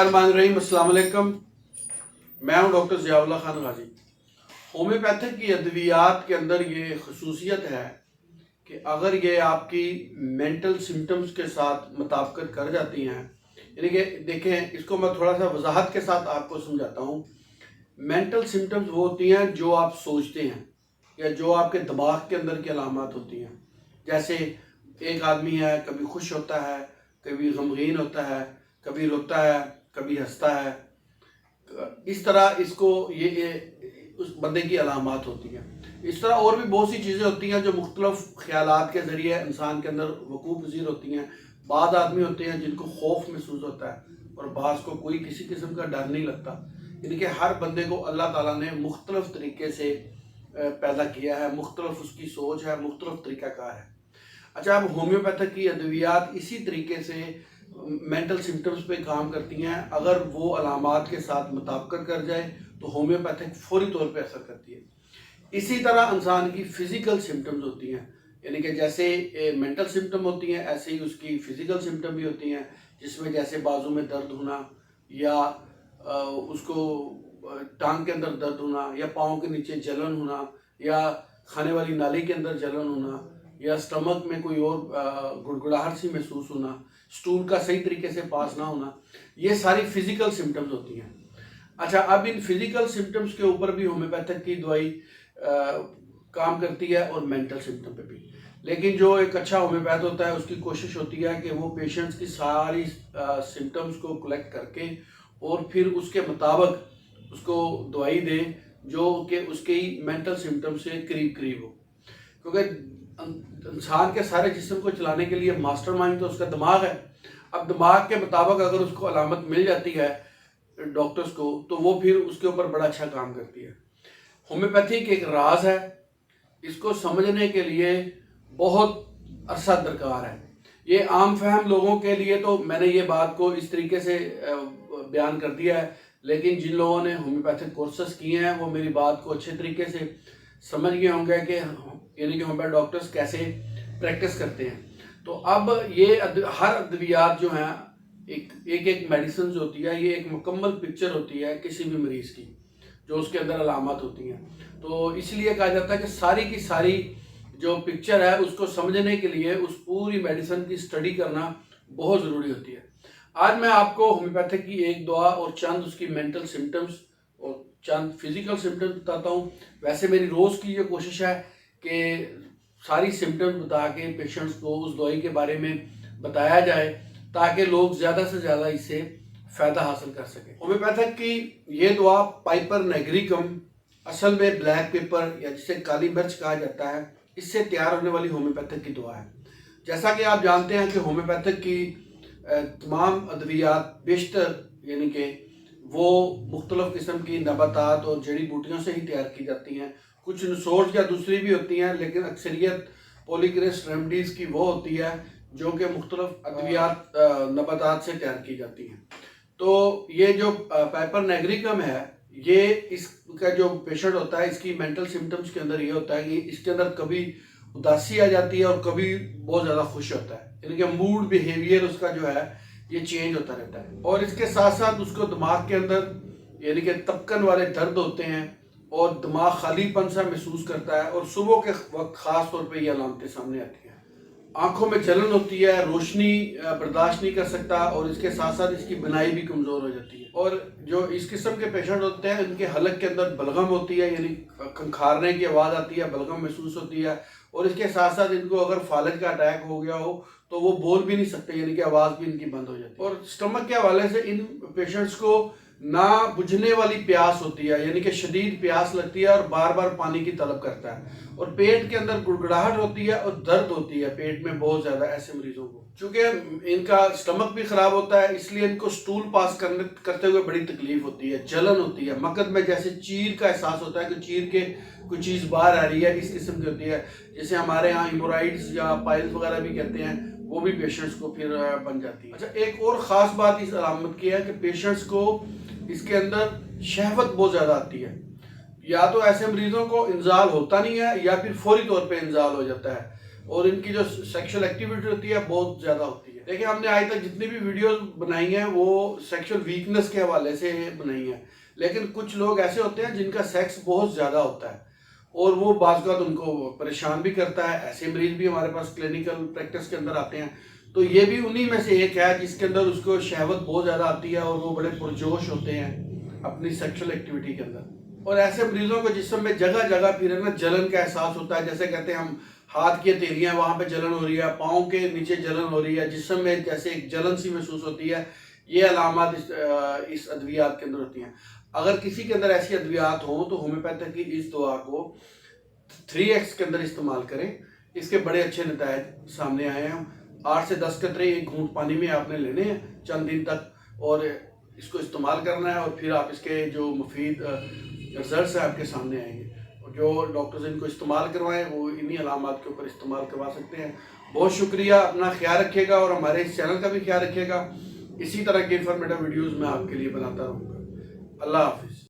बिस्मिल्लाहिर्रहमानिर्रहीम, अस्सलाम वालेकुम। मैं हूं डॉक्टर ज़ियाउल्लाह खान गाजी। होम्योपैथिक की अद्वियात के अंदर ये खसूसियत है कि अगर ये आपकी मेंटल सिम्टम्स के साथ मुताबिकत कर जाती हैं, यानी कि देखें, इसको मैं थोड़ा सा वजाहत के साथ आपको समझाता हूँ। मेंटल सिम्टम्स वो होती हैं जो आप सोचते हैं या जो आपके दिमाग के अंदर की अलामत होती हैं। जैसे एक आदमी है, कभी खुश होता है, कभी गमगीन होता है, कभी रोता है, कभी हंसता है। इस तरह इसको ये उस बंदे की अलामत होती है। इस तरह और भी बहुत सी चीज़ें होती हैं जो मुख्तलिफ ख्यालात के ज़रिए इंसान के अंदर वकूफ़ पज़ीर होती हैं। बाद आदमी होते हैं जिनको खौफ महसूस होता है और बाज़ को कोई किसी किस्म का डर नहीं लगता। यानी कि हर बंदे को अल्लाह ताला ने मुख्तलिफ तरीके से पैदा किया है, मुख्तलिफ उसकी सोच है, मुख्तलिफ तरीक़ाकार है। अच्छा, अब होम्योपैथिक की अद्वियात इसी तरीके से मेंटल सिम्टम्स पे काम करती हैं। अगर वो अलामात के साथ मुताबिकत कर जाए तो होम्योपैथिक फौरी तौर पे असर करती है। इसी तरह इंसान की फ़िज़िकल सिम्टम्स होती हैं, यानी कि जैसे मेंटल सिम्टम होती हैं ऐसे ही उसकी फ़िज़िकल सिम्टम भी होती हैं, जिसमें जैसे बाजू में दर्द होना या उसको टांग के अंदर दर्द होना या पाँव के नीचे जलन होना या खाने वाली नाली के अंदर जलन होना या स्टमक में कोई और गुड़गुड़ाहट सी महसूस होना, स्टूल का सही तरीके से पास ना होना, ये सारी फिज़िकल सिम्टम्स होती हैं। अच्छा, अब इन फिज़िकल सिम्टम्स के ऊपर भी होम्योपैथिक की दवाई काम करती है और मेंटल सिम्टम पे भी। लेकिन जो एक अच्छा होम्योपैथ होता है उसकी कोशिश होती है कि वो पेशेंट्स की सारी सिम्टम्स को कलेक्ट करके और फिर उसके मुताबिक उसको दवाई दे जो कि उसके ही मेंटल सिम्टम से करीब करीब हो। क्योंकि इंसान के सारे जिस्म को चलाने के लिए मास्टरमाइंड तो उसका दिमाग है। अब दिमाग के मुताबिक अगर उसको अलामत मिल जाती है डॉक्टर्स को तो वो फिर उसके ऊपर बड़ा अच्छा काम करती है। होम्योपैथिक एक राज है, इसको समझने के लिए बहुत अरसा दरकार है। ये आम फहम लोगों के लिए तो मैंने ये बात को इस तरीके से बयान कर दिया है, लेकिन जिन लोगों ने होम्योपैथिक कोर्सेस किए हैं वो मेरी बात को अच्छे तरीके से समझ गए होंगे कि यानी कि होम्योपैथ डॉक्टर्स कैसे प्रैक्टिस करते हैं। तो अब ये हर अद्वियात जो हैं एक मेडिसिन जो होती है, ये एक मुकम्मल पिक्चर होती है किसी भी मरीज़ की, जो उसके अंदर अलामत होती हैं। तो इसलिए कहा जाता है कि सारी की सारी जो पिक्चर है उसको समझने के लिए उस पूरी मेडिसिन की स्टडी करना बहुत ज़रूरी होती है। आज मैं आपको होम्योपैथिक की एक दवा और चंद उसकी मेंटल सिम्टम्स और चंद फिज़िकल सिम्टम्स बताता हूँ। वैसे मेरी रोज़ की ये कोशिश है कि सारी सिम्टम्स बता के पेशेंट्स को उस दवाई के बारे में बताया जाए ताकि लोग ज़्यादा से ज़्यादा इससे फ़ायदा हासिल कर सकें। होम्योपैथिक की ये दवा पाइपर नैग्रिकम, असल में ब्लैक पेपर या जिसे काली मिर्च कहा जाता है, इससे तैयार होने वाली होम्योपैथिक की दवा है। जैसा कि आप जानते हैं कि होम्योपैथिक की तमाम अद्वियात बेशतर यानी कि वो मुख्तलिफ़ किस्म की नबातात और जड़ी बूटियों से ही तैयार की जाती हैं। कुछ नसोर्स या दूसरी भी होती हैं, लेकिन अक्सरियत पॉलीक्रेस्ट रेमडीज़ की वो होती है जो कि मुख्तलिफ़ अद्वियात नबातात से तैयार की जाती हैं। तो ये जो पाइपर नैग्रिकम है, ये इसका जो पेशेंट होता है इसकी मेंटल सिम्टम्स के अंदर ये होता है कि इसके अंदर कभी उदासी आ जाती है और कभी बहुत ज़्यादा खुश होता है, यानी कि मूड बिहेवियर उसका जो है ये चेंज होता रहता है। और इसके साथ साथ उसको दिमाग के अंदर यानी कि तपकन वाले दर्द होते हैं और दिमाग खालीपन सा महसूस करता है और सुबह के वक्त ख़ास तौर पे ये अलामतें सामने आती हैं। आंखों में जलन होती है, रोशनी बर्दाश्त नहीं कर सकता और इसके साथ साथ इसकी बनाई भी कमज़ोर हो जाती है। और जो इस किस्म के पेशेंट होते हैं इनके हलक के अंदर बलगम होती है, यानी खंखारने की आवाज़ आती है, बलगम महसूस होती है। और इसके साथ साथ इनको अगर फालज का अटैक हो गया हो तो वो बोल भी नहीं सकते, यानी कि आवाज़ भी इनकी बंद हो जाती है। और स्टमक के हवाले से इन पेशेंट्स को ना बुझने वाली प्यास होती है, यानी कि शदीद प्यास लगती है और बार बार पानी की तलब करता है। और पेट के अंदर गुड़गुड़ाहट होती है और दर्द होती है पेट में बहुत ज़्यादा ऐसे मरीजों को। चूँकि इनका स्टमक भी ख़राब होता है इसलिए इनको स्टूल पास करते हुए बड़ी तकलीफ होती है, जलन होती है, मकद में जैसे चीर का एहसास होता है कि चीर के कोई चीज़ बाहर आ रही है, इस किस्म की होती है। जैसे हमारे यहाँ हिमोराइड्स या पाइल्स वगैरह भी कहते हैं, वो भी पेशेंट्स को फिर बन जाती है। अच्छा, एक और ख़ास बात इस अलामत की है कि पेशेंट्स को इसके अंदर शहवत बहुत ज़्यादा आती है। या तो ऐसे मरीजों को इंजाल होता नहीं है या फिर फौरी तौर पे इंजाल हो जाता है और इनकी जो सेक्सुअल एक्टिविटी होती है बहुत ज़्यादा होती है। دیکھیں ہم نے آج تک جتنی بھی ویڈیوز بنائی ہیں وہ سیکشل ویکنس کے حوالے سے بنائی ہیں، لیکن کچھ لوگ ایسے ہوتے ہیں جن کا سیکس بہت زیادہ ہوتا ہے اور وہ بعض اوقات ان کو پریشان بھی کرتا ہے. ایسے مریض بھی ہمارے پاس کلینکل پریکٹس کے اندر آتے ہیں. تو یہ بھی انہی میں سے ایک ہے جس کے اندر اس کو شہوت بہت زیادہ آتی ہے اور وہ بڑے پرجوش ہوتے ہیں اپنی سیکشل ایکٹیویٹی کے اندر. اور ایسے مریضوں کو جسم میں جگہ جگہ پھر نا جلن کا احساس ہوتا ہے، جیسے کہتے ہیں ہم ہاتھ کی ہتھیلیاں وہاں پہ جلن ہو رہی ہے، پاؤں کے نیچے جلن ہو رہی ہے، جسم میں جیسے ایک جلن سی محسوس ہوتی ہے. یہ علامات اس ادویات کے اندر ہوتی ہیں. اگر کسی کے اندر ایسی ادویات ہوں تو ہومیوپیتھی کی اس دوا کو 3x کے اندر استعمال کریں. اس کے بڑے اچھے نتائج سامنے آئے ہیں. 8 سے 10 قطرے ایک گھونٹ پانی میں آپ نے لینے ہیں چند دن تک، اور اس کو استعمال کرنا ہے، اور پھر آپ اس کے جو مفید رزلٹس ہیں آپ کے سامنے آئیں گے. جو ڈاکٹرز ان کو استعمال کروائیں وہ انہی علامات کے اوپر استعمال کروا سکتے ہیں. بہت شکریہ، اپنا خیال رکھیے گا اور ہمارے اس چینل کا بھی خیال رکھیے گا. اسی طرح کی انفارمیٹیو ویڈیوز میں آپ کے لیے بناتا رہوں گا. اللہ حافظ.